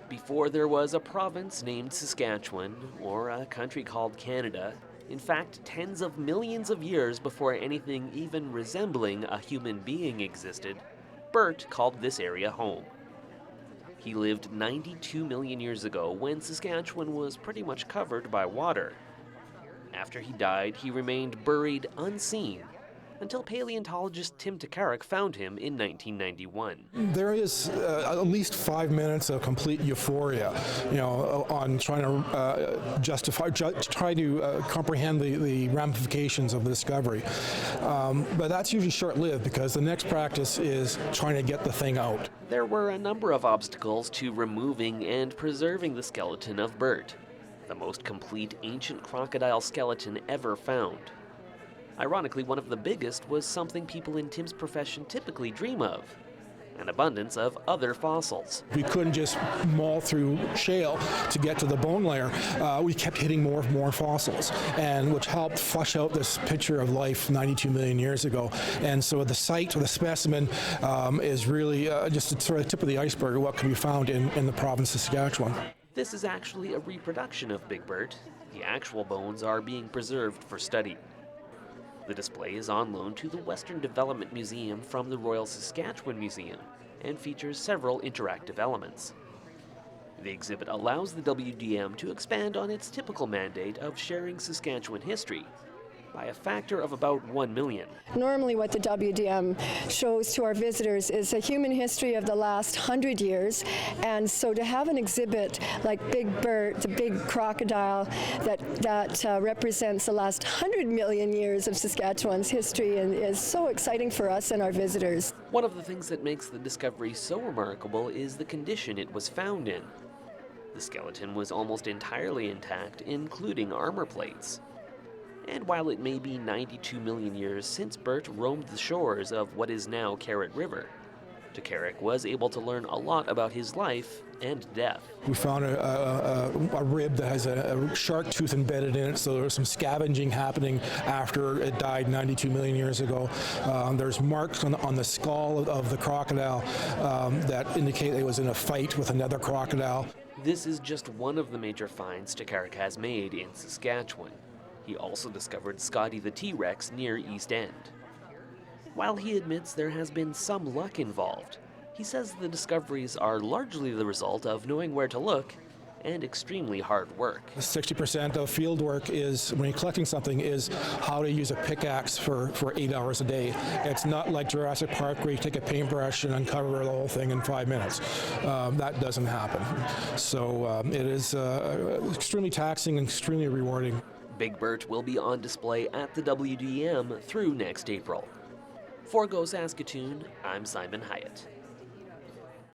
Before there was a province named Saskatchewan or a country called Canada, in fact, tens of millions of years before anything even resembling a human being existed, Bert called this area home. He lived 92 million years ago when Saskatchewan was pretty much covered by water. After he died, he remained buried unseen until paleontologist Tim Takarik found him in 1991. There is at least 5 minutes of complete euphoria, on trying to try to comprehend the ramifications of the discovery. But that's usually short-lived because the next practice is trying to get the thing out. There were a number of obstacles to removing and preserving the skeleton of Bert, the most complete ancient crocodile skeleton ever found. Ironically, one of the biggest was something people in Tim's profession typically dream of: an abundance of other fossils. We couldn't just maul through shale to get to the bone layer. We kept hitting more and more fossils, and which helped flush out this picture of life 92 million years ago. And so the site, or the specimen, is really just a sort of tip of the iceberg of what can be found in the province of Saskatchewan. This is actually a reproduction of Big Bert. The actual bones are being preserved for study. The display is on loan to the Western Development Museum from the Royal Saskatchewan Museum and features several interactive elements. The exhibit allows the WDM to expand on its typical mandate of sharing Saskatchewan history by a factor of about 1 million. Normally what the WDM shows to our visitors is a human history of the last 100 years, and so to have an exhibit like Big Bert, the big crocodile that represents the last 100 million years of Saskatchewan's history, and is so exciting for us and our visitors. One of the things that makes the discovery so remarkable is the condition it was found in. The skeleton was almost entirely intact, including armor plates. And while it may be 92 million years since Bert roamed the shores of what is now Carrot River, Takarik was able to learn a lot about his life and death. We found a rib that has a shark tooth embedded in it, so there was some scavenging happening after it died 92 million years ago. There's marks on the skull of the crocodile that indicate it was in a fight with another crocodile. This is just one of the major finds Takarik has made in Saskatchewan. He also discovered Scotty the T-Rex near East End. While he admits there has been some luck involved, he says the discoveries are largely the result of knowing where to look and extremely hard work. 60% of field work is, when you're collecting something, is how to use a pickaxe for 8 hours a day. It's not like Jurassic Park where you take a paintbrush and uncover the whole thing in 5 minutes. That doesn't happen. So it is extremely taxing and extremely rewarding. Big Bert will be on display at the WDM through next April. For Go Saskatoon, I'm Simon Hyatt.